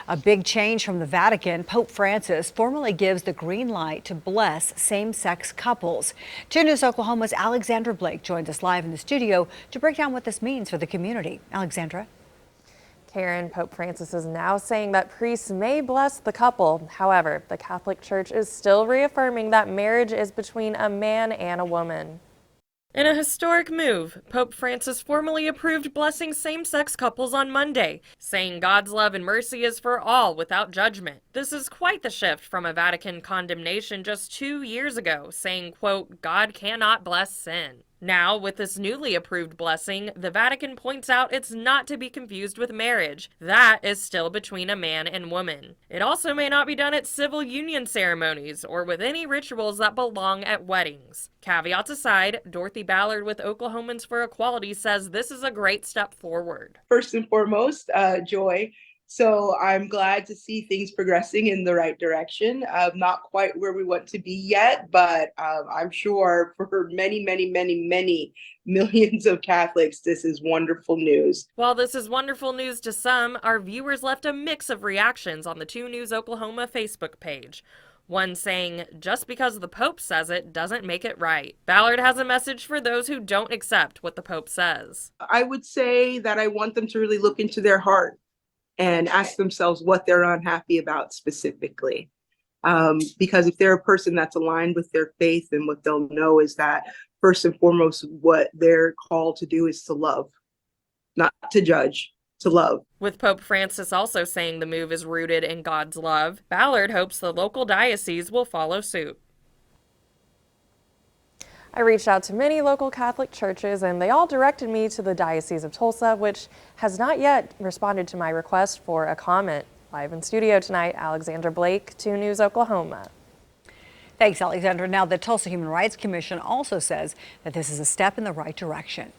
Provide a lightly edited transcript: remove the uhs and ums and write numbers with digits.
A big change from the Vatican. Pope Francis formally gives the green light to bless same-sex couples. 2 News Oklahoma's Alexandra Blake joins us live in the studio to break down what this means for the community. Alexandra. Karen, Pope Francis is now saying that priests may bless the couple. However, the Catholic Church is still reaffirming that marriage is between a man and a woman. In a historic move, Pope Francis formally approved blessing same-sex couples on Monday, saying God's love and mercy is for all without judgment. This is quite the shift from a Vatican condemnation just 2 years ago, saying, quote, God cannot bless sin. Now, with this newly approved blessing, the Vatican points out it's not to be confused with marriage. That is still between a man and woman. It also may not be done at civil union ceremonies or with any rituals that belong at weddings. Caveats aside, Dorothy Ballard with Oklahomans for Equality says this is a great step forward. First and foremost, joy. So I'm glad to see things progressing in the right direction. Not quite where we want to be yet, but I'm sure for many, many, many, many millions of Catholics, this is wonderful news. While this is wonderful news to some, our viewers left a mix of reactions on the 2 News Oklahoma Facebook page. One saying, just because the Pope says it doesn't make it right. Ballard has a message for those who don't accept what the Pope says. I would say that I want them to really look into their heart and ask themselves what they're unhappy about specifically. Because if they're a person that's aligned with their faith, then what they'll know is that first and foremost, what they're called to do is to love, not to judge, to love. With Pope Francis also saying the move is rooted in God's love, Ballard hopes the local diocese will follow suit. I reached out to many local Catholic churches and they all directed me to the Diocese of Tulsa, which has not yet responded to my request for a comment. Live in studio tonight, Alexandra Blake, 2 News Oklahoma. Thanks, Alexandra. Now, the Tulsa Human Rights Commission also says that this is a step in the right direction.